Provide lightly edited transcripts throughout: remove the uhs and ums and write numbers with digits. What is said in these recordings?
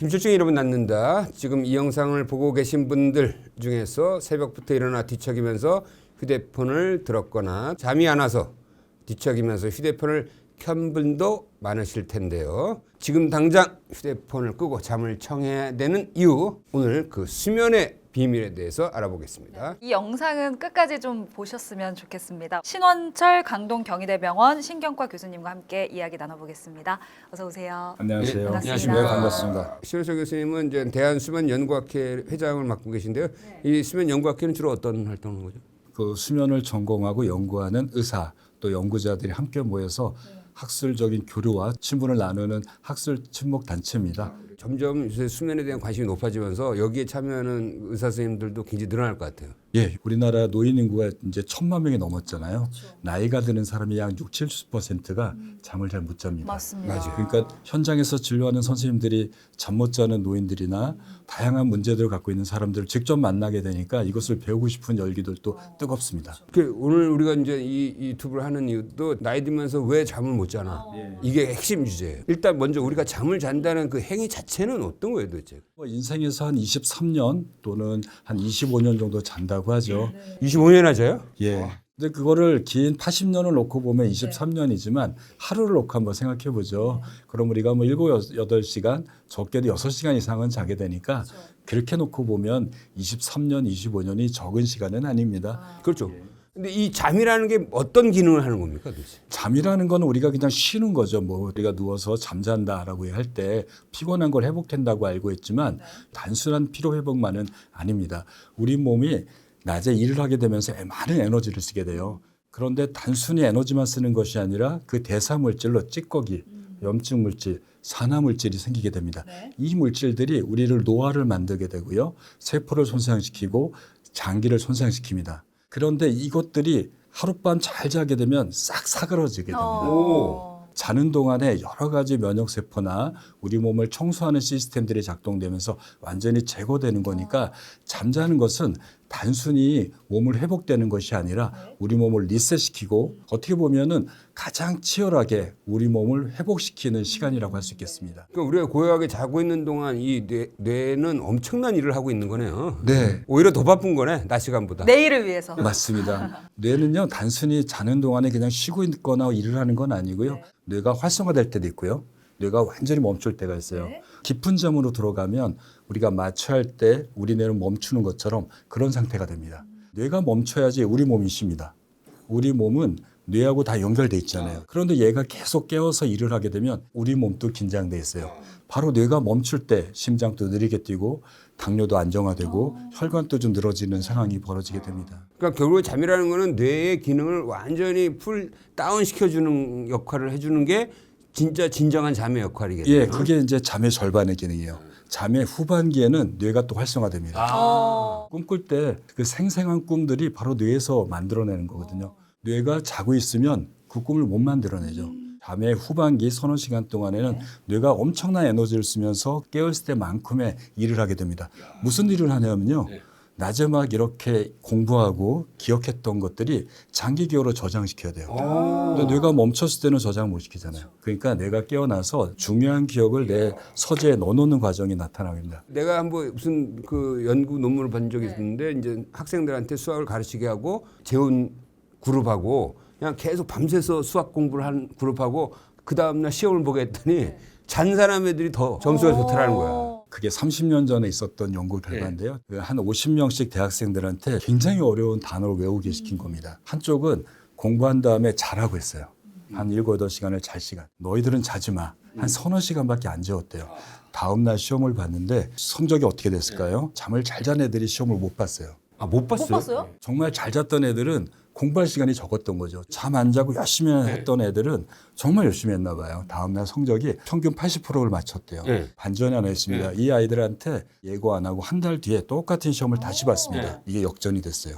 김철중의 이름은 낳는다. 지금 이 영상을 보고 계신 분들 중에서 새벽부터 일어나 뒤척이면서 휴대폰을 들었거나 잠이 안 와서 뒤척이면서 휴대폰을 켠 분도 많으실 텐데요. 지금 당장 휴대폰을 끄고 잠을 청해야 되는 이유, 오늘 그 수면의 비밀에 대해서 알아보겠습니다. 이 영상은 끝까지 좀 보셨으면 좋겠습니다. 신원철 강동경희대병원 신경과 교수님과 함께 이야기 나눠보겠습니다. 어서 오세요. 안녕하세요. 네, 반갑습니다. 네, 반갑습니다. 신원철 교수님은 이제 대한수면연구학회 회장을 맡고 계신데요. 이 수면연구학회는 주로 어떤 활동을 하는 거죠? 그 수면을 전공하고 연구하는 의사 또 연구자들이 함께 모여서 학술적인 교류와 친분을 나누는 학술 친목 단체입니다. 점점 요새 수면에 대한 관심이 높아지면서 여기에 참여하는 의사 선생님들도 굉장히 늘어날 것 같아요. 예, 우리나라 노인 인구가 이제 1,000만 명이 넘었잖아요. 나이가 드는 사람이 약 60~70%가 잠을 잘 못 잡니다. 맞습니다. 맞아요. 그러니까 현장에서 진료하는 선생님들이 잠 못 자는 노인들이나 다양한 문제들을 갖고 있는 사람들을 직접 만나게 되니까 이것을 배우고 싶은 열기들도 뜨겁습니다. 오늘 우리가 이제 이 유튜브를 하는 이유도 나이 들면서 왜 잠을 못 자나 이게 핵심 주제예요. 일단 먼저 우리가 잠을 잔다는 그 행위 자체는 어떤 거예요, 도대체? 인생에서 한 23년 또는 한 25년 정도 잔다고 하죠. 25년 하자요? 예. 근데 그거를 긴 80년을 놓고 보면 23년이지만 하루를 놓고 한번 생각해 보죠. 그럼 우리가 뭐 7, 8시간, 적게도 6시간 이상은 자게 되니까 그렇게 놓고 보면 23년, 25년이 적은 시간은 아닙니다. 그렇죠. 근데 이 잠이라는 게 어떤 기능을 하는 겁니까, 도대체? 잠이라는 건 우리가 그냥 쉬는 거죠. 뭐 우리가 누워서 잠잔다라고 할 때 피곤한 걸 회복된다고 알고 있지만 단순한 피로 회복만은 아닙니다. 우리 몸이 낮에 일을 하게 되면서 많은 에너지를 쓰게 돼요. 그런데 단순히 에너지만 쓰는 것이 아니라 그 대사 물질로 찌꺼기, 염증 물질, 산화 물질이 생기게 됩니다. 이 물질들이 우리를 노화를 만들게 되고요. 세포를 손상시키고 장기를 손상시킵니다. 그런데 이것들이 하룻밤 잘 자게 되면 싹 사그러지게 됩니다. 자는 동안에 여러 가지 면역세포나 우리 몸을 청소하는 시스템들이 작동되면서 완전히 제거되는 거니까 잠자는 것은 단순히 몸을 회복되는 것이 아니라 우리 몸을 리셋시키고 어떻게 보면은 가장 치열하게 우리 몸을 회복시키는 시간이라고 할 수 있겠습니다. 그러니까 우리가 고요하게 자고 있는 동안 이 뇌는 엄청난 일을 하고 있는 거네요. 네. 오히려 더 바쁜 거네, 낮 시간보다. 내일을 위해서. 맞습니다. 뇌는요, 단순히 자는 동안에 그냥 쉬고 있거나 일을 하는 건 아니고요. 뇌가 활성화될 때도 있고요. 뇌가 완전히 멈출 때가 있어요. 깊은 잠으로 들어가면 우리가 마취할 때 우리 뇌는 멈추는 것처럼 그런 상태가 됩니다. 뇌가 멈춰야지 우리 몸이 쉽니다. 우리 몸은 뇌하고 다 연결돼 있잖아요. 그런데 얘가 계속 깨워서 일을 하게 되면 우리 몸도 긴장돼 있어요. 바로 뇌가 멈출 때 심장도 느리게 뛰고 당뇨도 안정화되고 혈관도 좀 늘어지는 상황이 벌어지게 됩니다. 그러니까 결국 잠이라는 거는 뇌의 기능을 완전히 풀 다운 시켜주는 역할을 해주는 게 진짜 진정한 잠의 역할이겠네요. 예, 그게 이제 잠의 절반의 기능이에요. 잠의 후반기에는 뇌가 또 활성화됩니다. 꿈꿀 때 그 생생한 꿈들이 바로 뇌에서 만들어내는 거거든요. 뇌가 자고 있으면 그 꿈을 못 만들어내죠. 잠의 후반기 서너 시간 동안에는 뇌가 엄청난 에너지를 쓰면서 깨어있을 때만큼의 일을 하게 됩니다. 무슨 일을 하냐면요. 낮에 막 이렇게 공부하고 기억했던 것들이 장기 기억으로 저장시켜야 돼요. 근데 뇌가 멈췄을 때는 저장 못 시키잖아요. 그러니까 내가 깨어나서 중요한 기억을 내 서재에 넣어놓는 과정이 나타납니다. 내가 한번 무슨 그 연구 논문을 본 적이 있는데 이제 학생들한테 수학을 가르치게 하고 재운 그룹하고 그냥 계속 밤새서 수학 공부를 한 그룹하고 그 다음날 시험을 보게 했더니 잔 사람 애들이 더 점수가 좋더라는 거야. 그게 30년 전에 있었던 연구 결과인데요. 한 50명씩 대학생들한테 굉장히 어려운 단어를 외우게 시킨 겁니다. 한쪽은 공부한 다음에 자라고 했어요. 한 7, 8시간을 잘 시간. 너희들은 자지 마. 한 서너 시간밖에 안 재웠대요. 다음 날 시험을 봤는데 성적이 어떻게 됐을까요? 잠을 잘 잔 애들이 시험을 못 봤어요. 아, 못 봤어요? 못 봤어요? 정말 잘 잤던 애들은 공부할 시간이 적었던 거죠. 잠 안 자고 열심히 했던 애들은 정말 열심히 했나 봐요. 다음날 성적이 평균 80%를 맞췄대요. 반전이 하나 있습니다. 이 아이들한테 예고 안 하고 한 달 뒤에 똑같은 시험을 다시 봤습니다. 이게 역전이 됐어요.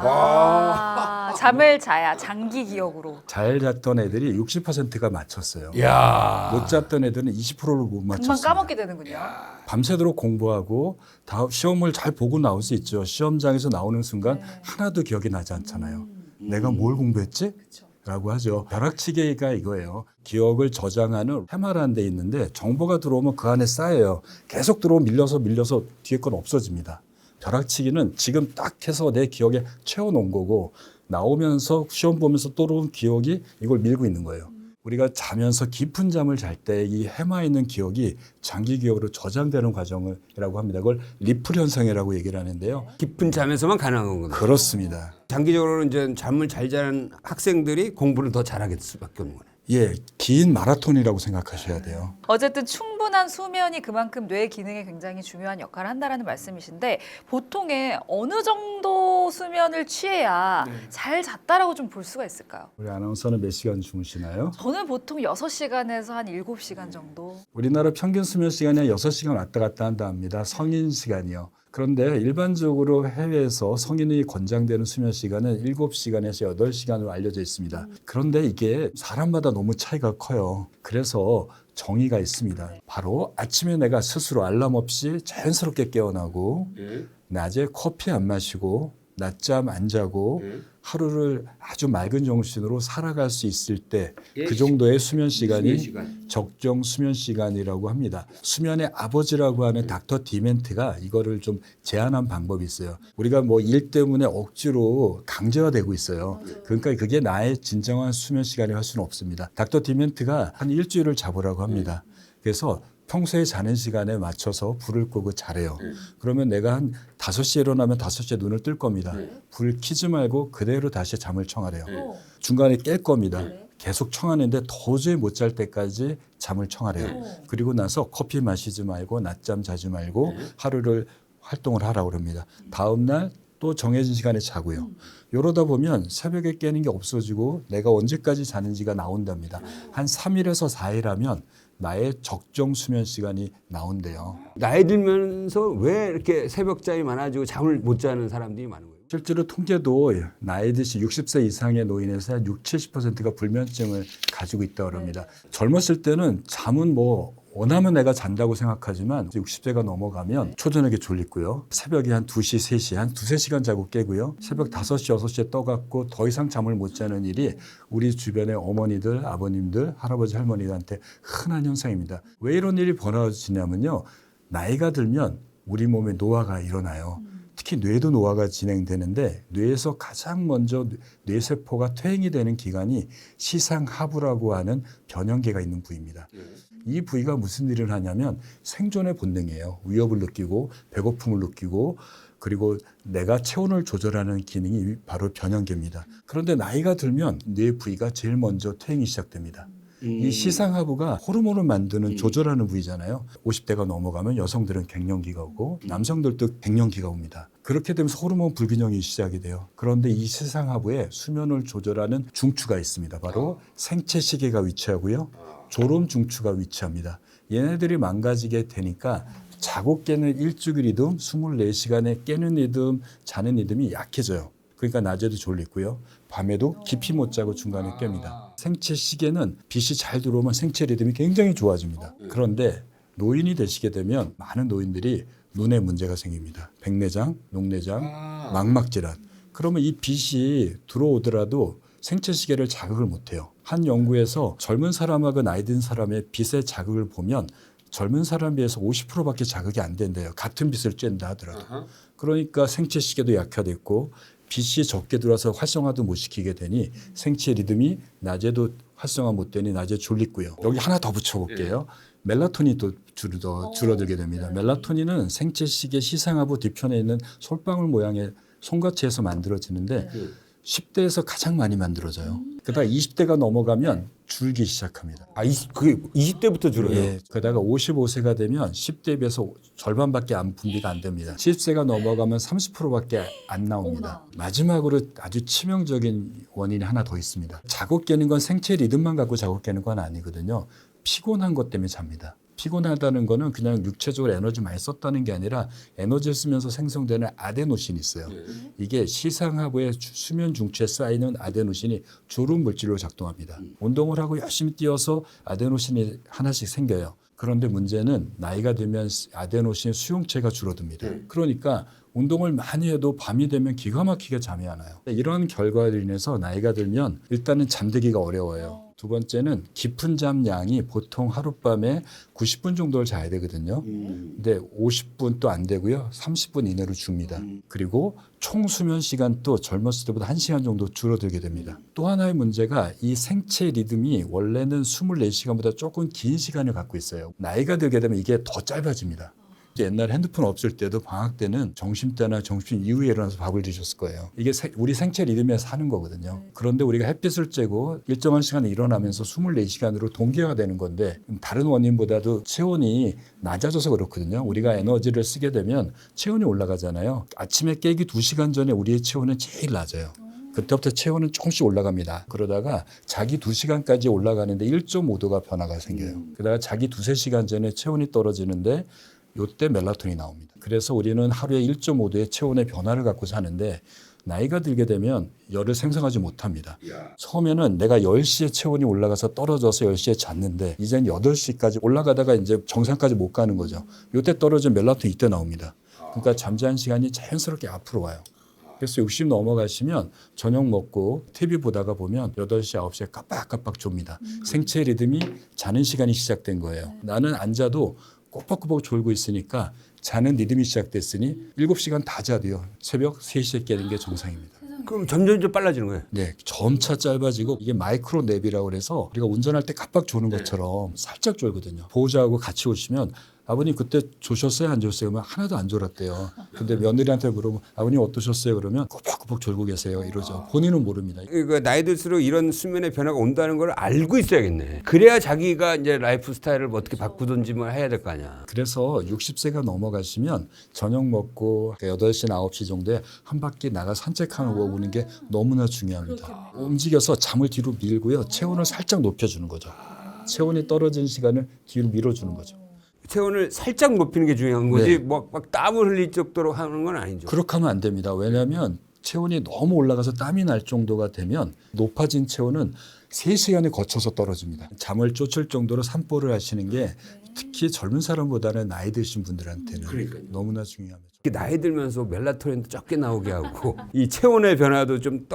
잠을 자야 장기 기억으로. 잘 잤던 애들이 60%가 맞췄어요. 야. 못 잤던 애들은 20%를 못 금방 맞췄습니다. 까먹게 되는군요. 밤새도록 공부하고 다음 시험을 잘 보고 나올 수 있죠. 시험장에서 나오는 순간 하나도 기억이 나지 않잖아요. 내가 뭘 공부했지? 라고 하죠. 벼락치기가 이거예요. 기억을 저장하는 해마라는 데 있는데 정보가 들어오면 그 안에 쌓여요. 계속 들어오면 밀려서 뒤에 건 없어집니다. 벼락치기는 지금 딱 해서 내 기억에 채워놓은 거고 나오면서 시험 보면서 떠오르는 기억이 이걸 밀고 있는 거예요. 우리가 자면서 깊은 잠을 잘 때 이 해마 있는 기억이 장기 기억으로 저장되는 과정이라고 합니다. 그걸 리플 현상이라고 얘기를 하는데요. 깊은 잠에서만 가능한 거다. 그렇습니다. 장기적으로는 이제 잠을 잘 자는 학생들이 공부를 더 잘하게 될 수밖에 없는 거네. 예, 긴 마라톤이라고 생각하셔야 돼요. 어쨌든 충분한 수면이 그만큼 뇌 기능에 굉장히 중요한 역할을 한다라는 말씀이신데 보통에 어느 정도 수면을 취해야 잘 잤다라고 좀 볼 수가 있을까요? 우리 아나운서는 몇 시간 주무시나요? 저는 보통 6시간에서 한 7시간 정도. 우리나라 평균 수면 시간이 한 6시간 왔다 갔다 한다 합니다. 성인 시간이요. 그런데 일반적으로 해외에서 성인이 권장되는 수면 시간은 7시간에서 8시간으로 알려져 있습니다. 그런데 이게 사람마다 너무 차이가 커요. 그래서 정의가 있습니다. 바로 아침에 내가 스스로 알람 없이 자연스럽게 깨어나고 낮에 커피 안 마시고 낮잠 안 자고 하루를 아주 맑은 정신으로 살아갈 수 있을 때 그 정도의 수면 시간이 적정 수면 시간이라고 합니다. 수면의 아버지라고 하는 닥터 디멘트가 이거를 좀 제안한 방법이 있어요. 우리가 뭐 일 때문에 억지로 강제화되고 있어요. 그러니까 그게 나의 진정한 수면 시간이 할 수는 없습니다. 닥터 디멘트가 한 일주일을 잡으라고 합니다. 그래서 평소에 자는 시간에 맞춰서 불을 끄고 자래요. 그러면 내가 한 5시에 일어나면 5시에 눈을 뜰 겁니다. 불 켜지 말고 그대로 다시 잠을 청하래요. 중간에 깰 겁니다. 계속 청하는데 도저히 못 잘 때까지 잠을 청하래요. 그리고 나서 커피 마시지 말고 낮잠 자지 말고 하루를 활동을 하라고 그럽니다. 다음 날 또 정해진 시간에 자고요. 이러다 보면 새벽에 깨는 게 없어지고 내가 언제까지 자는지가 나온답니다. 한 3일에서 4일 하면 나의 적정 수면 시간이 나온대요. 나이 들면서 왜 이렇게 새벽잠이 많아지고 잠을 못 자는 사람들이 많은 거예요? 실제로 통계도 나이 드신 60세 이상의 노인에서 한 60~70%가 불면증을 가지고 있다고 합니다. 젊었을 때는 잠은 뭐 원하면 내가 잔다고 생각하지만 60세가 넘어가면 초저녁에 졸리고요. 새벽에 한 2시, 3시, 한 2~3시간 자고 깨고요. 새벽 5시, 6시에 떠갖고 더 이상 잠을 못 자는 일이 우리 주변의 어머니들, 아버님들, 할아버지, 할머니들한테 흔한 현상입니다. 왜 이런 일이 벌어지냐면요. 나이가 들면 우리 몸에 노화가 일어나요. 특히 뇌도 노화가 진행되는데 뇌에서 가장 먼저 뇌세포가 퇴행이 되는 기관이 시상하부라고 하는 변형계가 있는 부위입니다. 이 부위가 무슨 일을 하냐면 생존의 본능이에요. 위협을 느끼고 배고픔을 느끼고 그리고 내가 체온을 조절하는 기능이 바로 변형계입니다. 그런데 나이가 들면 뇌 부위가 제일 먼저 퇴행이 시작됩니다. 이 시상하부가 호르몬을 만드는 조절하는 부위잖아요. 50대가 넘어가면 여성들은 갱년기가 오고 남성들도 갱년기가 옵니다. 그렇게 되면서 호르몬 불균형이 시작이 돼요. 그런데 이 시상하부에 수면을 조절하는 중추가 있습니다. 바로 생체시계가 위치하고요. 졸음 중추가 위치합니다. 얘네들이 망가지게 되니까 자고 깨는 일주일 리듬, 24시간에 깨는 리듬, 자는 리듬이 약해져요. 그러니까 낮에도 졸리고요. 밤에도 깊이 못 자고 중간에 깹니다. 생체 시계는 빛이 잘 들어오면 생체 리듬이 굉장히 좋아집니다. 그런데 노인이 되시게 되면 많은 노인들이 눈에 문제가 생깁니다. 백내장, 녹내장, 망막질환. 그러면 이 빛이 들어오더라도 생체 시계를 자극을 못해요. 한 연구에서 젊은 사람하고 나이 든 사람의 빛의 자극을 보면 젊은 사람에 비해서 50%밖에 자극이 안 된대요. 같은 빛을 쬐다 하더라도. 그러니까 생체 시계도 약화됐고 빛이 적게 들어와서 활성화도 못 시키게 되니 생체 리듬이 낮에도 활성화 못 되니 낮에 졸리고요. 여기 하나 더 붙여볼게요. 멜라토닌이 또 줄어들게 됩니다. 멜라토닌은 생체 시계 시상하부 뒤편에 있는 솔방울 모양의 송가체에서 만들어지는데 10대에서 가장 많이 만들어져요. 그러다가 20대가 넘어가면 줄기 시작합니다. 그게 20대부터 줄어요? 예. 그러다가 55세가 되면 10대에 비해서 절반밖에 분비가 안 됩니다. 70세가 넘어가면 30%밖에 안 나옵니다. 마지막으로 아주 치명적인 원인이 하나 더 있습니다. 자고 깨는 건 생체 리듬만 갖고 자고 깨는 건 아니거든요. 피곤한 것 때문에 잡니다. 피곤하다는 거는 그냥 육체적으로 에너지 많이 썼다는 게 아니라 에너지를 쓰면서 생성되는 아데노신이 있어요. 이게 시상하부의 수면 중추에 쌓이는 아데노신이 졸음 물질로 작동합니다. 운동을 하고 열심히 뛰어서 아데노신이 하나씩 생겨요. 그런데 문제는 나이가 들면 아데노신 수용체가 줄어듭니다. 그러니까 운동을 많이 해도 밤이 되면 기가 막히게 잠이 안 와요. 이런 결과로 인해서 나이가 들면 일단은 잠들기가 어려워요. 두 번째는 깊은 잠 양이 보통 하룻밤에 90분 정도를 자야 되거든요. 근데 50분도 안 되고요. 30분 이내로 줍니다. 그리고 총 수면 시간도 젊었을 때보다 1시간 정도 줄어들게 됩니다. 또 하나의 문제가 이 생체 리듬이 원래는 24시간보다 조금 긴 시간을 갖고 있어요. 나이가 들게 되면 이게 더 짧아집니다. 옛날에 핸드폰 없을 때도 방학 때는 점심때나 점심 이후에 일어나서 밥을 드셨을 거예요. 이게 우리 생체 리듬에서 사는 거거든요. 그런데 우리가 햇빛을 쬐고 일정한 시간에 일어나면서 24시간으로 동기화가 되는 건데 다른 원인보다도 체온이 낮아져서 그렇거든요. 우리가 에너지를 쓰게 되면 체온이 올라가잖아요. 아침에 깨기 2시간 전에 우리의 체온은 제일 낮아요. 그때부터 체온은 조금씩 올라갑니다. 그러다가 자기 2시간까지 올라가는데 1.5도가 변화가 생겨요. 그러다가 자기 2-3시간 전에 체온이 떨어지는데 이때 멜라토닌이 나옵니다. 그래서 우리는 하루에 1.5도의 체온의 변화를 갖고 사는데 나이가 들게 되면 열을 생성하지 못합니다. 처음에는 내가 10시에 체온이 올라가서 떨어져서 10시에 잤는데 이제는 8시까지 올라가다가 이제 정상까지 못 가는 거죠. 이때 떨어진 멜라토닌 이때 나옵니다. 그러니까 잠자는 시간이 자연스럽게 앞으로 와요. 그래서 60 넘어가시면 저녁 먹고 TV 보다가 보면 8시, 9시에 깜빡깜빡 졸립니다. 생체 리듬이 자는 시간이 시작된 거예요. 나는 안 자도 꼬박꼬박 졸고 있으니까 자는 리듬이 시작됐으니 7시간 다 자도요. 새벽 3시에 깨는 게 정상입니다. 그럼 점점 빨라지는 거예요. 네, 점차 짧아지고 이게 마이크로 냅이라고 그래서 우리가 운전할 때 깜빡 조는 것처럼 살짝 졸거든요. 보호자하고 같이 오시면 아버님 그때 조셨어요? 안 조셨어요? 그러면 하나도 안 졸았대요. 근데 며느리한테 물어보면 아버님 어떠셨어요? 그러면 꼬박꼬박 졸고 계세요. 이러죠. 본인은 모릅니다. 그러니까 나이 들수록 이런 수면의 변화가 온다는 걸 알고 있어야겠네. 그래야 자기가 이제 라이프 스타일을 뭐 어떻게 바꾸든지 뭐 해야 될 거 아니야. 그래서 60세가 넘어가시면 저녁 먹고 8시나 9시 정도에 한 바퀴 나가 산책하고 오는 게 너무나 중요합니다. 움직여서 잠을 뒤로 밀고요. 체온을 살짝 높여주는 거죠. 체온이 떨어진 시간을 뒤로 밀어주는 거죠. 체온을 살짝 높이는 게 중요한 거지 네. 막 땀을 흘릴 정도로 하는 건 아니죠. 그렇게 하면 안 됩니다. 왜냐하면 체온이 너무 올라가서 땀이 날 정도가 되면 높아진 체온은 3시간에 거쳐서 떨어집니다. 잠을 쫓을 정도로 산보를 하시는 게 특히 젊은 사람보다는 나이 드신 분들한테는 너무나 중요합니다. 나이 들면서 멜라토닌도 적게 나오게 하고 이 체온의 변화도 좀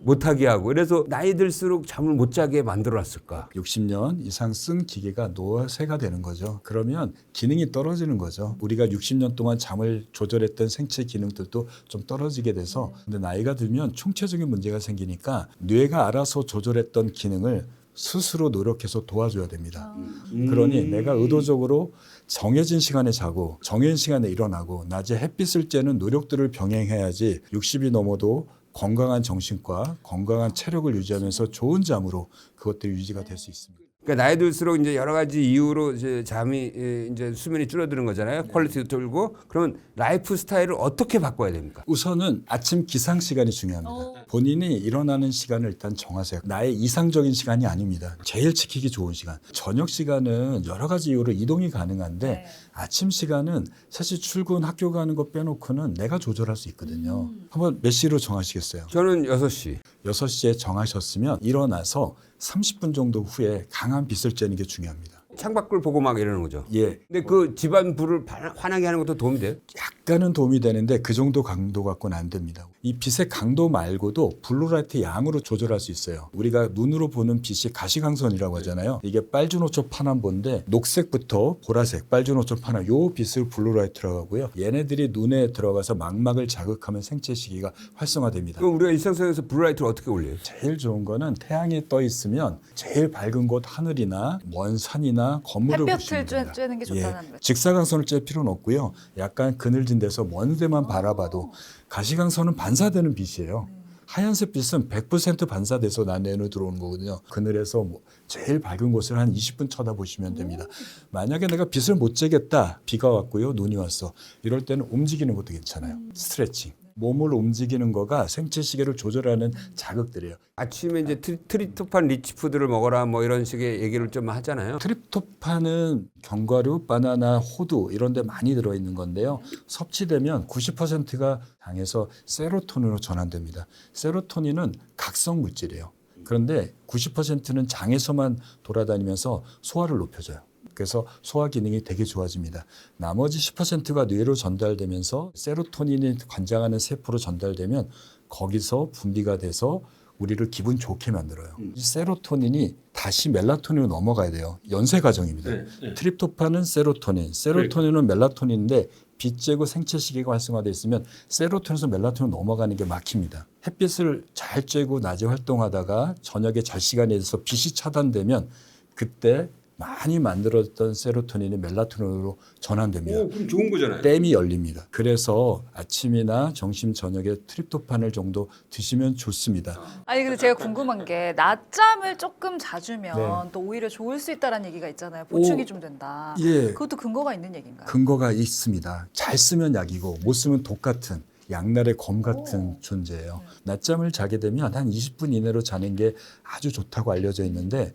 못하게 하고 그래서 나이 들수록 잠을 못 자게 만들어놨을까. 60년 이상 쓴 기계가 노쇠가 되는 거죠. 그러면 기능이 떨어지는 거죠. 우리가 60년 동안 잠을 조절했던 생체 기능들도 좀 떨어지게 돼서 근데 나이가 들면 총체적인 문제가 생기니까 뇌가 알아서 조절했던 기능을 스스로 노력해서 도와줘야 됩니다. 그러니 내가 의도적으로 정해진 시간에 자고 정해진 시간에 일어나고 낮에 햇빛을 쬐는 노력들을 병행해야지 60이 넘어도 건강한 정신과 건강한 체력을 유지하면서 좋은 잠으로 그것들이 유지가 될 수 있습니다. 그러니까 나이 들수록 이제 여러 가지 이유로 이제 잠이 이제 수면이 줄어드는 거잖아요. 퀄리티도 줄고 그러면 라이프 스타일을 어떻게 바꿔야 됩니까? 우선은 아침 기상 시간이 중요합니다. 본인이 일어나는 시간을 일단 정하세요. 나의 이상적인 시간이 아닙니다. 제일 지키기 좋은 시간. 저녁 시간은 여러 가지 이유로 이동이 가능한데 아침 시간은 사실 출근 학교 가는 거 빼놓고는 내가 조절할 수 있거든요. 한번 몇 시로 정하시겠어요? 저는 6시. 6시에 정하셨으면 일어나서 30분 정도 후에 강한 빛을 쬐는 게 중요합니다. 창밖을 보고 막 이러는 거죠. 예. 근데 그 집안 불을 환하게 하는 것도 도움이 돼요? 약간은 도움이 되는데 그 정도 강도 갖고는 안 됩니다. 이 빛의 강도 말고도 블루라이트 양으로 조절할 수 있어요. 우리가 눈으로 보는 빛이 가시광선이라고 하잖아요. 이게 빨주노초 파남보인데 녹색부터 보라색, 빨주노초 파남 요 빛을 블루라이트라고 하고요. 얘네들이 눈에 들어가서 망막을 자극하면 생체 시기가 활성화됩니다. 그럼 우리가 일상생활에서 블루라이트를 어떻게 올려요? 제일 좋은 거는 태양이 떠 있으면 제일 밝은 곳 하늘이나 먼 산이나 건물을 햇볕을 보시면 됩니다. 쬐는 게 좋다는 거죠. 직사광선을 쬐 필요는 없고요. 약간 그늘진 데서 먼 데만 바라봐도 가시광선은 반사되는 빛이에요. 하얀색 빛은 100% 반사돼서 난내로 들어오는 거거든요. 그늘에서 제일 밝은 곳을 한 20분 쳐다보시면 됩니다. 만약에 내가 빛을 못 쬐겠다. 비가 왔고요. 눈이 왔어. 이럴 때는 움직이는 것도 괜찮아요. 스트레칭. 몸을 움직이는 거가 생체 시계를 조절하는 자극들이에요. 아침에 이제 트립토판 리치 푸드를 먹어라 뭐 이런 식의 얘기를 좀 하잖아요. 트립토판은 견과류, 바나나, 호두 이런 데 많이 들어있는 건데요. 섭취되면 90%가 장에서 세로토닌으로 전환됩니다. 세로토닌은 각성 물질이에요. 그런데 90%는 장에서만 돌아다니면서 소화를 높여줘요. 그래서 소화 기능이 되게 좋아집니다. 나머지 10%가 뇌로 전달되면서 세로토닌이 관장하는 세포로 전달되면 거기서 분비가 돼서 우리를 기분 좋게 만들어요. 이 세로토닌이 다시 멜라토닌으로 넘어가야 돼요. 연쇄 과정입니다. 트립토판은 세로토닌, 세로토닌은 멜라토닌인데 빛 쬐고 생체 시계가 활성화되어 있으면 세로토닌에서 멜라토닌 넘어가는 게 막힙니다. 햇빛을 잘 쬐고 낮에 활동하다가 저녁에 잘 시간에 있어서 빛이 차단되면 그때 많이 만들었던 세로토닌이 멜라토닌으로 전환됩니다. 그럼 좋은 거잖아요. 댐이 열립니다. 그래서 아침이나 점심 저녁에 트립토판을 정도 드시면 좋습니다. 아니 근데 제가 궁금한 게 낮잠을 조금 자주면 네. 또 오히려 좋을 수 있다라는 얘기가 있잖아요. 보충이 오, 좀 된다. 예. 그것도 근거가 있는 얘기인가요? 근거가 있습니다. 잘 쓰면 약이고 못 쓰면 독 같은 양날의 검 같은 존재예요. 낮잠을 자게 되면 한 20분 이내로 자는 게 아주 좋다고 알려져 있는데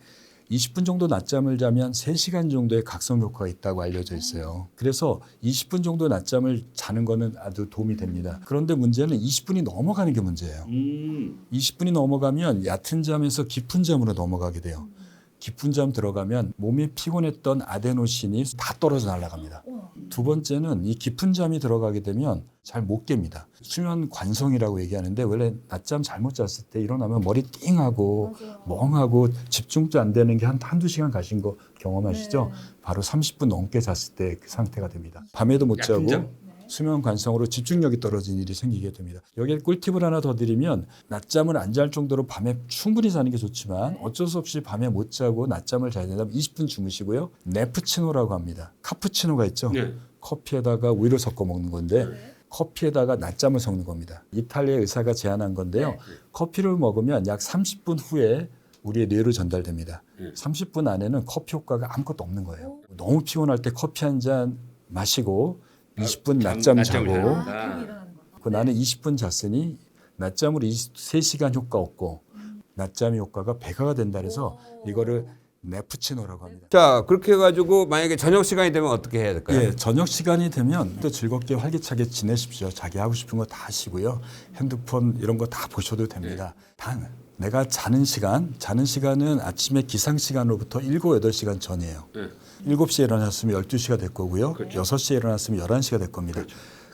20분 정도 낮잠을 자면 3시간 정도의 각성 효과가 있다고 알려져 있어요. 그래서 20분 정도 낮잠을 자는 거는 아주 도움이 됩니다. 그런데 문제는 20분이 넘어가는 게 문제예요. 20분이 넘어가면 얕은 잠에서 깊은 잠으로 넘어가게 돼요. 깊은 잠 들어가면 몸에 피곤했던 아데노신이 다 떨어져 날아갑니다. 두 번째는 이 깊은 잠이 들어가게 되면 잘 못 깹니다. 수면 관성이라고 얘기하는데 원래 낮잠 잘못 잤을 때 일어나면 머리 띵하고 멍하고 집중도 안 되는 게 한두 시간 가신 거 경험하시죠? 네. 바로 30분 넘게 잤을 때 그 상태가 됩니다. 밤에도 못 자고 수면 관성으로 집중력이 떨어진 일이 생기게 됩니다. 여기에 꿀팁을 하나 더 드리면 낮잠을 안 잘 정도로 밤에 충분히 자는 게 좋지만 어쩔 수 없이 밤에 못 자고 낮잠을 자야 된다면 20분 주무시고요. 네프치노라고 합니다. 카푸치노가 있죠. 네. 커피에다가 우유를 섞어 먹는 건데 커피에다가 낮잠을 섞는 겁니다. 이탈리아 의사가 제안한 건데요. 커피를 먹으면 약 30분 후에 우리의 뇌로 전달됩니다. 30분 안에는 커피 효과가 아무것도 없는 거예요. 너무 피곤할 때 커피 한 잔 마시고 20분 낮잠 자고 그 나는 20분 잤으니 낮잠으로 3시간 효과 없고 낮잠의 효과가 배가가 된다 그래서 이거를 네프치노라고 합니다. 자, 그렇게 해가지고 만약에 저녁 시간이 되면 어떻게 해야 될까요? 예, 저녁 시간이 되면 또 즐겁게 활기차게 지내십시오. 자기 하고 싶은 거 다 하시고요. 핸드폰 이런 거 다 보셔도 됩니다. 단 내가 자는 시간은 아침에 기상 시간으로부터 7, 8시간 전이에요. 7시에 일어났으면 12시가 될 거고요. 6시에 일어났으면 11시가 될 겁니다.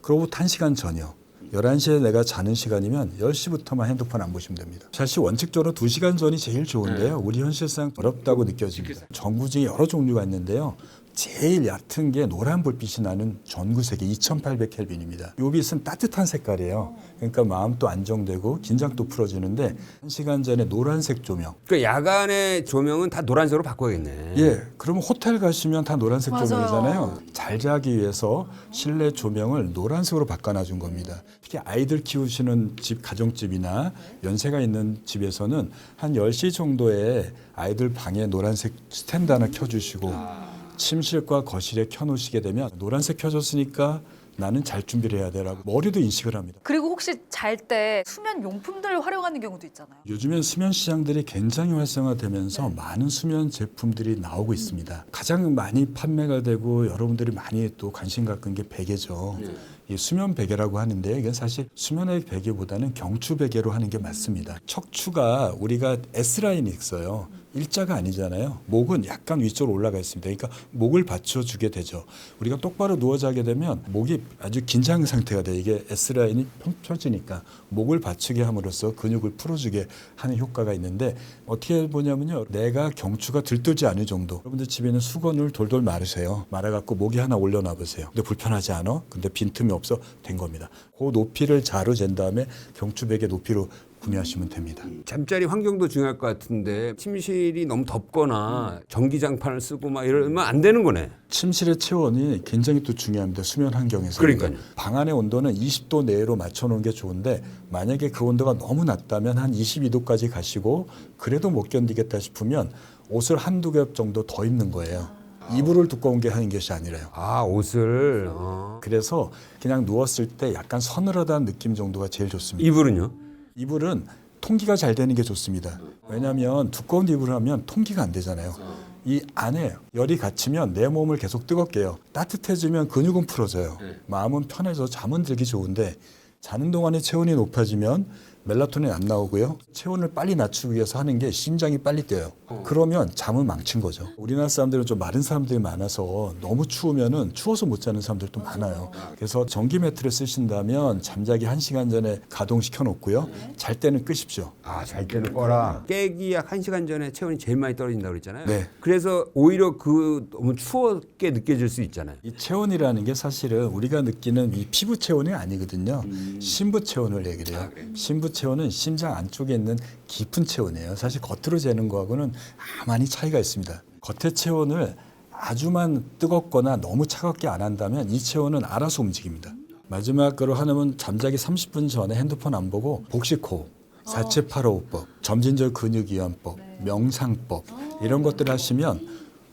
그로부터 1시간 전이요. 11시에 내가 자는 시간이면 10시부터만 핸드폰 안 보시면 됩니다. 사실 원칙적으로 2시간 전이 제일 좋은데요. 우리 현실상 어렵다고 느껴집니다. 전구 중에 여러 종류가 있는데요. 제일 얕은 게 노란 불빛이 나는 전구색이 2800켈빈입니다. 이 빛은 따뜻한 색깔이에요. 그러니까 마음도 안정되고 긴장도 풀어지는데 1시간 전에 노란색 조명. 그러니까 야간의 조명은 다 노란색으로 바꿔야겠네. 예, 그러면 호텔 가시면 다 노란색 맞아요. 조명이잖아요. 잘 자기 위해서 실내 조명을 노란색으로 바꿔놔준 겁니다. 특히 아이들 키우시는 집, 가정집이나 연세가 있는 집에서는 한 10시 정도에 아이들 방에 노란색 스탠드 하나 켜주시고 침실과 거실에 켜놓으시게 되면 노란색 켜졌으니까 나는 잘 준비를 해야 되라고 머리도 인식을 합니다. 그리고 혹시 잘 때 수면 용품들을 활용하는 경우도 있잖아요. 요즘엔 수면 시장들이 굉장히 활성화되면서 많은 수면 제품들이 나오고 있습니다. 가장 많이 판매가 되고 여러분들이 많이 또 관심 갖는 게 베개죠. 이 수면 베개라고 하는데 이건 사실 수면의 베개보다는 경추 베개로 하는 게 맞습니다. 척추가 우리가 S라인이 있어요. 일자가 아니잖아요. 목은 약간 위쪽으로 올라가 있습니다. 그러니까 목을 받쳐주게 되죠. 우리가 똑바로 누워 자게 되면 목이 아주 긴장 상태가 돼요. 이게 S라인이 펴지니까 목을 받치게 함으로써 근육을 풀어주게 하는 효과가 있는데 어떻게 보냐면요. 내가 경추가 들뜨지 않을 정도. 여러분들 집에 있는 수건을 돌돌 마르세요. 말아갖고 목에 하나 올려놔 보세요. 근데 불편하지 않아? 근데 빈틈이 없어? 된 겁니다. 그 높이를 자로 잰 다음에 경추 베개 높이로 구매하시면 됩니다. 잠자리 환경도 중요할 것 같은데 침실이 너무 덥거나 전기장판을 쓰고 막 이러면 안 되는 거네. 침실의 체온이 굉장히 또 중요합니다. 수면 환경에서. 그러니까요. 방 안의 온도는 20도 내로 맞춰놓은 게 좋은데 만약에 그 온도가 너무 낮다면 한 22도까지 가시고 그래도 못 견디겠다 싶으면 옷을 한두 겹 정도 더 입는 거예요. 이불을 두꺼운 게 하는 것이 아니라요. 아, 옷을. 그래서 그냥 누웠을 때 약간 서늘하다는 느낌 정도가 제일 좋습니다. 이불은요? 이불은 통기가 잘 되는 게 좋습니다. 왜냐하면 두꺼운 이불을 하면 통기가 안 되잖아요. 이 안에 열이 갇히면 내 몸을 계속 뜨겁게 해요. 따뜻해지면 근육은 풀어져요. 마음은 편해서 잠은 들기 좋은데 자는 동안에 체온이 높아지면 멜라토닌 안 나오고요. 체온을 빨리 낮추기 위해서 하는 게 심장이 빨리 뛰어요. 그러면 잠은 망친 거죠. 우리나라 사람들은 좀 마른 사람들이 많아서 너무 추우면은 추워서 못 자는 사람들도 많아요. 그래서 전기 매트를 쓰신다면 잠자기 1시간 전에 가동시켜 놓고요. 잘 때는 끄십시오. 아, 잘 때는 꺼라. 깨기 약 1시간 전에 체온이 제일 많이 떨어진다고 그랬잖아요. 네. 그래서 오히려 그 너무 추웠게 느껴질 수 있잖아요. 이 체온이라는 게 사실은 우리가 느끼는 이 피부 체온이 아니거든요. 심부 체온을 얘기를 해요. 심부 체온은 심장 안쪽에 있는 깊은 체온이에요. 사실 겉으로 재는 거하고는 많이 차이가 있습니다. 겉의 체온을 아주만 뜨겁거나 너무 차갑게 안 한다면 이 체온은 알아서 움직입니다. 마지막으로 하나는 잠자기 30분 전에 핸드폰 안 보고 복식호흡, 4785법, 점진적 근육이완법, 명상법 이런 것들을 하시면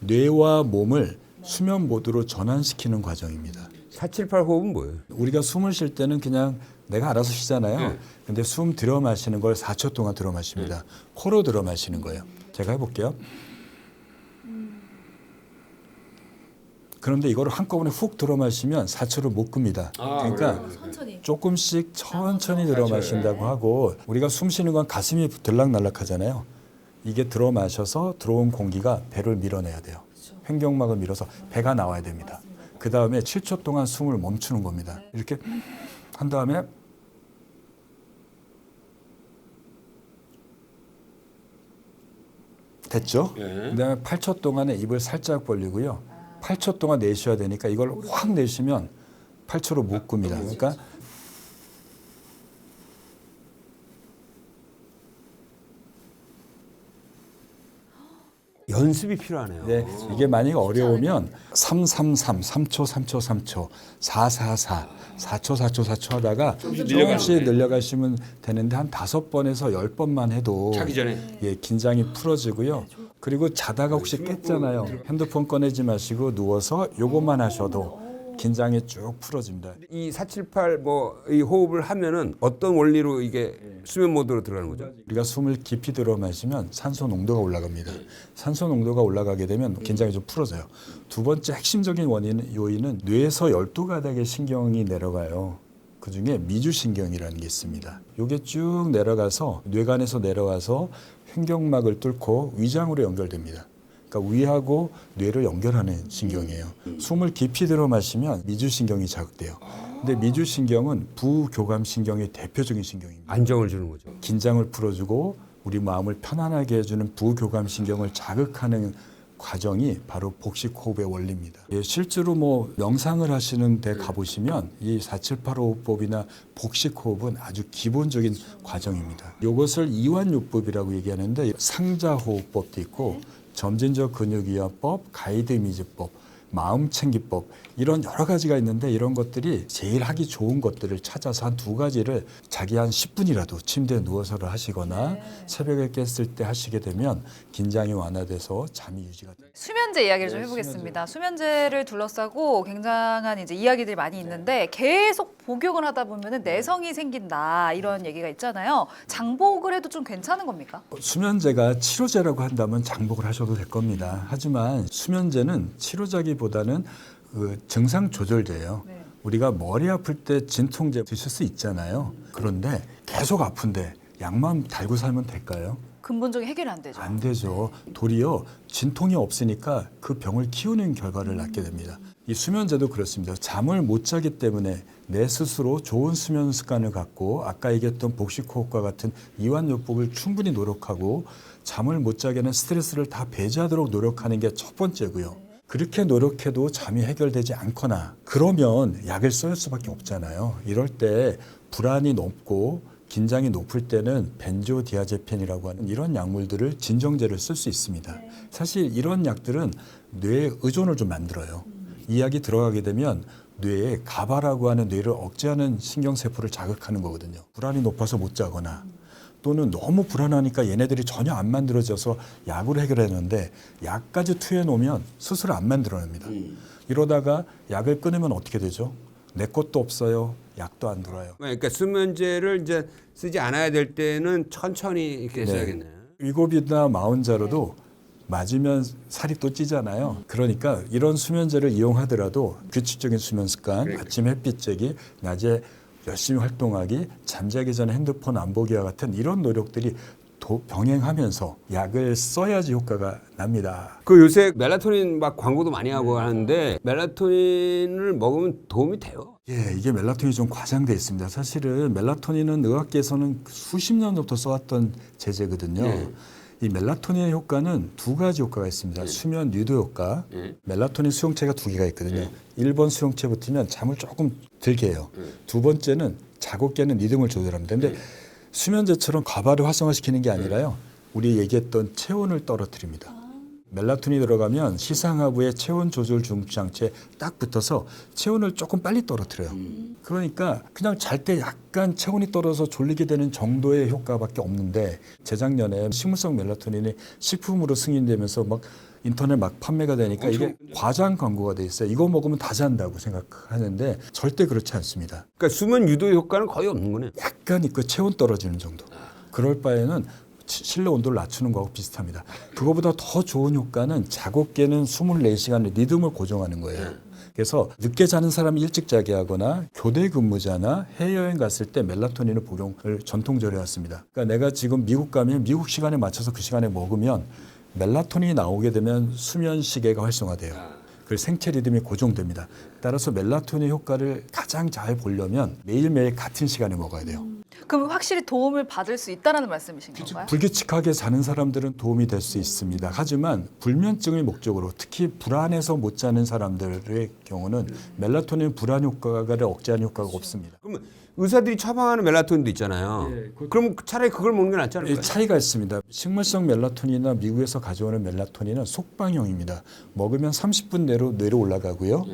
뇌와 몸을 수면 모드로 전환시키는 과정입니다. 478 호흡은 뭐예요? 우리가 숨을 쉴 때는 그냥 내가 알아서 쉬잖아요. 네. 근데 숨 들어 마시는 걸 4초 동안 들어 마십니다. 코로 들어 마시는 거예요. 제가 해볼게요. 그런데 이걸 한꺼번에 훅 들어 마시면 4초를 못 끕니다. 그러니까 천천히. 조금씩 천천히 들어 마신다고 하고 우리가 숨 쉬는 건 가슴이 들락날락 하잖아요. 이게 들어 마셔서 들어온 공기가 배를 밀어내야 돼요. 횡격막을 밀어서 배가 나와야 됩니다. 그 다음에 7초 동안 숨을 멈추는 겁니다. 이렇게 한 다음에 됐죠? 그 다음에 8초 동안에 입을 살짝 벌리고요. 8초 동안 내쉬어야 되니까 이걸 확 내쉬면 8초로 못 꿉니다. 그러니까 연습이 필요하네요. 네, 이게 만약에 어려우면 333, 3초, 3초, 3초, 444, 4초, 4초, 4초 하다가 조금씩 늘려가시면 되는데 한 5번에서 10번만 해도 자기 전에. 예, 긴장이 풀어지고요. 그리고 자다가 혹시 깼잖아요. 핸드폰 꺼내지 마시고 누워서 요것만 하셔도 긴장이 쭉 풀어집니다. 이 478 뭐 이 호흡을 하면은 어떤 원리로 이게 수면 모드로 들어가는 거죠? 우리가 숨을 깊이 들어 마시면 산소 농도가 올라갑니다. 산소 농도가 올라가게 되면 긴장이 좀 풀어져요. 두 번째 핵심적인 요인은 뇌에서 12가닥의 신경이 내려가요. 그중에 미주신경이라는 게 있습니다. 이게 쭉 내려가서 뇌관에서 내려와서 횡격막을 뚫고 위장으로 연결됩니다. 그러니까 위하고 뇌를 연결하는 신경이에요. 숨을 깊이 들어 마시면 미주신경이 자극돼요. 근데 미주신경은 부교감신경의 대표적인 신경입니다. 안정을 주는 거죠. 긴장을 풀어주고 우리 마음을 편안하게 해주는 부교감신경을 자극하는 과정이 바로 복식호흡의 원리입니다. 예, 실제로 뭐 명상을 하시는 데 가보시면 이 4785호흡법이나 복식호흡은 아주 기본적인 과정입니다. 이것을 이완요법이라고 얘기하는데 상자호흡법도 있고 점진적 근육이완법, 가이드이미지법, 마음챙기법 이런 여러 가지가 있는데 이런 것들이 제일 하기 좋은 것들을 찾아서 한 2가지를 자기 한 10분이라도 침대에 누워서를 하시거나 새벽에 깼을 때 하시게 되면 긴장이 완화돼서 잠이 유지가 돼요. 수면제 이야기를 좀 해보겠습니다. 수면제를 둘러싸고 굉장한 이제 이야기들이 많이 있는데 계속 복용을 하다 보면은 내성이 생긴다 이런 얘기가 있잖아요. 장복을 해도 좀 괜찮은 겁니까? 수면제가 치료제라고 한다면 장복을 하셔도 될 겁니다. 하지만 수면제는 치료제기보다는 그 증상 조절제예요. 네. 우리가 머리 아플 때 진통제 드실 수 있잖아요. 그런데 계속 아픈데 약만 달고 살면 될까요? 근본적인 해결이 안 되죠. 안 되죠. 도리어 진통이 없으니까 그 병을 키우는 결과를 낳게 됩니다. 이 수면제도 그렇습니다. 잠을 못 자기 때문에 내 스스로 좋은 수면 습관을 갖고 아까 얘기했던 복식호흡과 같은 이완요법을 충분히 노력하고 잠을 못 자게 하는 스트레스를 다 배제하도록 노력하는 게 첫 번째고요. 그렇게 노력해도 잠이 해결되지 않거나 그러면 약을 써야 수밖에 없잖아요. 이럴 때 불안이 높고 긴장이 높을 때는 벤조디아제핀이라고 하는 이런 약물들을 진정제를 쓸 수 있습니다. 사실 이런 약들은 뇌에 의존을 좀 만들어요. 이 약이 들어가게 되면 뇌에 가바라고 하는 뇌를 억제하는 신경세포를 자극하는 거거든요. 불안이 높아서 못 자거나 또는 너무 불안하니까 얘네들이 전혀 안 만들어져서 약으로 해결했는데 약까지 투여해 놓으면 스스로 안 만들어냅니다. 이러다가 약을 끊으면 어떻게 되죠? 내 것도 없어요. 약도 안 들어요. 그러니까 수면제를 이제 쓰지 않아야 될 때는 천천히 이렇게 써야겠네요. 위고비나 마운자로도 맞으면 살이 또 찌잖아요. 그러니까 이런 수면제를 이용하더라도 규칙적인 수면 습관, 아침 햇빛 쬐기, 낮에 열심히 활동하기, 잠자기 전에 핸드폰 안 보기와 같은 이런 노력들이 병행하면서 약을 써야지 효과가 납니다. 그 요새 멜라토닌 막 광고도 많이 하고 하는데 멜라토닌을 먹으면 도움이 돼요? 예, 이게 멜라토닌이 좀 과장돼 있습니다. 사실은 멜라토닌은 의학계에서는 수십 년 전부터 써왔던 제제거든요. 예. 이 멜라토닌의 효과는 두 가지 효과가 있습니다. 수면 유도 효과. 멜라토닌 수용체가 두 개가 있거든요. 1번 수용체 붙으면 잠을 조금 들게 해요. 두 번째는 자고 깨는 리듬을 조절합니다. 근데 수면제처럼 과발을 활성화시키는 게 아니라요. 우리 얘기했던 체온을 떨어뜨립니다. 멜라토닌이 들어가면 시상하부의 체온 조절 중추장치에 딱 붙어서 체온을 조금 빨리 떨어뜨려요. 그러니까 그냥 잘 때 약간 체온이 떨어져서 졸리게 되는 정도의 효과밖에 없는데 재작년에 식물성 멜라토닌이 식품으로 승인되면서 막 인터넷 막 판매가 되니까 이게 과장 광고가 돼 있어요. 이거 먹으면 다 잔다고 생각하는데 절대 그렇지 않습니다. 그러니까 수면 유도 효과는 거의 없는 거네. 약간 그 체온 떨어지는 정도. 그럴 바에는 실내 온도를 낮추는 거하고 비슷합니다. 그거보다 더 좋은 효과는 자고 깨는 24시간의 리듬을 고정하는 거예요. 그래서 늦게 자는 사람이 일찍 자게 하거나 교대 근무자나 해외여행 갔을 때 멜라토닌을 복용을 전통적으로 해왔습니다. 그러니까 내가 지금 미국 가면 미국 시간에 맞춰서 그 시간에 먹으면 멜라토닌이 나오게 되면 수면 시계가 활성화돼요. 그리고 생체 리듬이 고정됩니다. 따라서 멜라토닌 효과를 가장 잘 보려면 매일매일 같은 시간에 먹어야 돼요. 그럼 확실히 도움을 받을 수 있다라는 말씀이신 건가요? 불규칙하게 자는 사람들은 도움이 될 수 있습니다. 하지만 불면증의 목적으로 특히 불안해서 못 자는 사람들의 경우는 멜라토닌 불안 효과를 억제하는 효과가 없습니다. 그러면 의사들이 처방하는 멜라토닌도 있잖아요. 그럼 차라리 그걸 먹는 게 낫지 않을까요? 차이가 있습니다. 식물성 멜라토닌이나 미국에서 가져오는 멜라토닌은 속방형입니다. 먹으면 30분 내로 뇌로 올라가고요.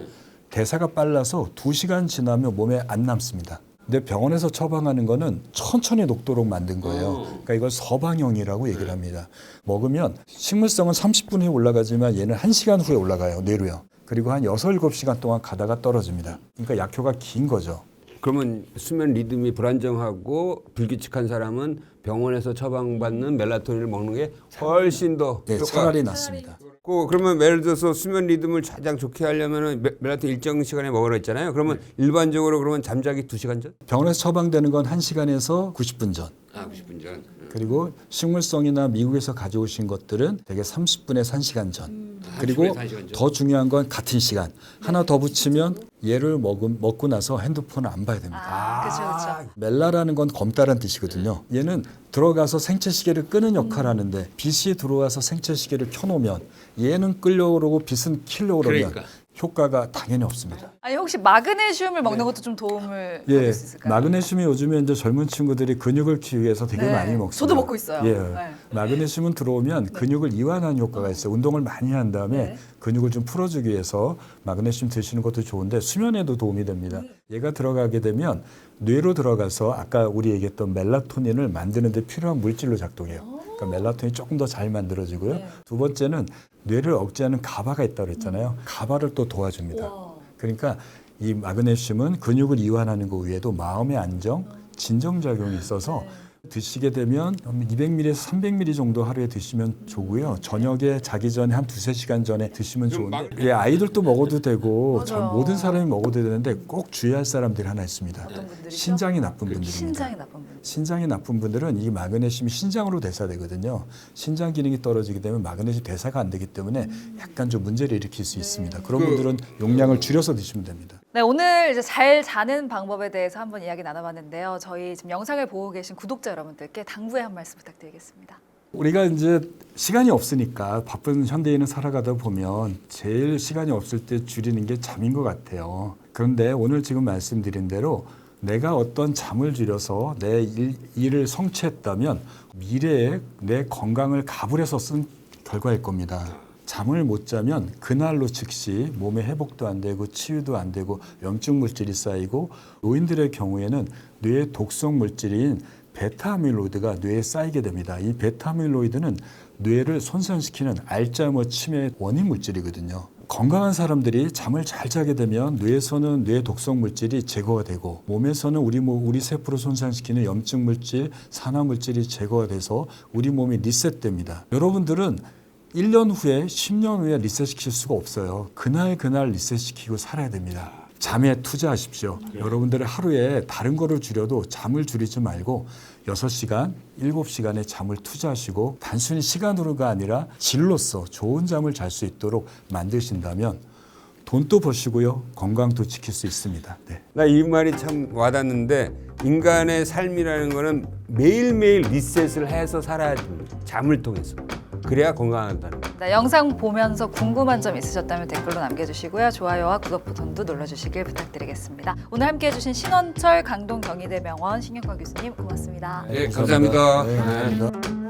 대사가 빨라서 2시간 지나면 몸에 안 남습니다. 근데 병원에서 처방하는 거는 천천히 녹도록 만든 거예요. 그러니까 이걸 서방형이라고 얘기를 합니다. 먹으면 식물성은 30분 후에 올라가지만 얘는 1시간 후에 올라가요. 뇌로요. 그리고 한 6, 7시간 동안 가다가 떨어집니다. 그러니까 약효가 긴 거죠. 그러면 수면 리듬이 불안정하고 불규칙한 사람은 병원에서 처방받는 멜라토닌을 먹는 게 훨씬 더 네, 차라리 낫습니다. 그러면 예를 들어서 수면 리듬을 가장 좋게 하려면 멜라토닌 일정 시간에 먹으라 했잖아요. 그러면 일반적으로 그러면 잠자기 2시간 전? 병원에서 처방되는 건 1시간에서 90분 전. 90분 전. 그리고 식물성이나 미국에서 가져오신 것들은 대개 30분에서 1시간 전. 그리고 30분에서 1시간 전. 더 중요한 건 같은 시간. 하나 더 붙이면 얘를 먹고 나서 핸드폰을 안 봐야 됩니다. 그렇죠. 멜라라는 건 검다란 뜻이거든요. 얘는 들어가서 생체시계를 끄는 역할을 하는데 빛이 들어와서 생체시계를 켜놓으면 얘는 끌려오고 빛은 켜려고 그러면 그러니까. 효과가 당연히 없습니다. 아니 혹시 마그네슘을 먹는 것도 좀 도움을 받을 수 있을까요? 마그네슘이 요즘에 이제 젊은 친구들이 근육을 키우기 위해서 되게 네. 많이 먹습니다. 저도 먹고 있어요. 예. 네. 마그네슘은 들어오면 근육을 이완하는 효과가 있어요. 운동을 많이 한 다음에 근육을 좀 풀어주기 위해서 마그네슘 드시는 것도 좋은데 수면에도 도움이 됩니다. 얘가 들어가게 되면 뇌로 들어가서 아까 우리 얘기했던 멜라토닌을 만드는 데 필요한 물질로 작동해요. 그러니까 멜라토닌이 조금 더 잘 만들어지고요. 두 번째는 뇌를 억제하는 가바가 있다고 그랬잖아요. 가바를 또 도와줍니다. 그러니까 이 마그네슘은 근육을 이완하는 것 외에도 마음의 안정, 진정작용이 있어서 드시게 되면 200ml에서 300ml 정도 하루에 드시면 좋고요. 저녁에 자기 전에 한 2-3시간 전에 드시면 좋은데 예, 아이들도 먹어도 되고 모든 사람이 먹어도 되는데 꼭 주의할 사람들이 하나 있습니다. 어떤 분들이죠? 신장이 나쁜 분들입니다. 신장이 나쁜 분들. 신장이 나쁜 분들은 이 마그네슘이 신장으로 대사되거든요. 신장 기능이 떨어지게 되면 마그네슘 대사가 안 되기 때문에 약간 좀 문제를 일으킬 수 있습니다. 그런 분들은 용량을 줄여서 드시면 됩니다. 네, 오늘 이제 잘 자는 방법에 대해서 한번 이야기 나눠봤는데요. 저희 지금 영상을 보고 계신 구독자 여러분들께 당부의 한 말씀 부탁드리겠습니다. 우리가 이제 시간이 없으니까 바쁜 현대인을 살아가다 보면 제일 시간이 없을 때 줄이는 게 잠인 것 같아요. 그런데 오늘 지금 말씀드린 대로 내가 어떤 잠을 줄여서 내 일을 성취했다면 미래에 내 건강을 가불해서 쓴 결과일 겁니다. 잠을 못 자면 그날로 즉시 몸의 회복도 안 되고 치유도 안 되고 염증 물질이 쌓이고 노인들의 경우에는 뇌의 독성 물질인 베타아밀로이드가 뇌에 쌓이게 됩니다. 이 베타아밀로이드는 뇌를 손상시키는 알츠하이머 치매의 원인 물질이거든요. 건강한 사람들이 잠을 잘 자게 되면 뇌에서는 뇌 독성 물질이 제거가 되고 몸에서는 우리 세포를 손상시키는 염증 물질, 산화 물질이 제거가 돼서 우리 몸이 리셋됩니다. 여러분들은 1년 후에 10년 후에 리셋시킬 수가 없어요. 그날 리셋시키고 살아야 됩니다. 잠에 투자하십시오. 여러분들의 하루에 다른 거를 줄여도 잠을 줄이지 말고 6시간, 7시간의 잠을 투자하시고 단순히 시간으로가 아니라 질로서 좋은 잠을 잘 수 있도록 만드신다면 돈도 버시고요. 건강도 지킬 수 있습니다. 네. 나 이 말이 참 와닿는데 인간의 삶이라는 거는 매일매일 리셋을 해서 살아야 됩니다. 잠을 통해서. 그래야 건강하다는 거예요. 네, 영상 보면서 궁금한 점 있으셨다면 댓글로 남겨주시고요. 좋아요와 구독 버튼도 눌러주시길 부탁드리겠습니다. 오늘 함께해주신 신원철 강동경희대병원 신경과 교수님 고맙습니다. 네, 감사합니다. 네, 감사합니다.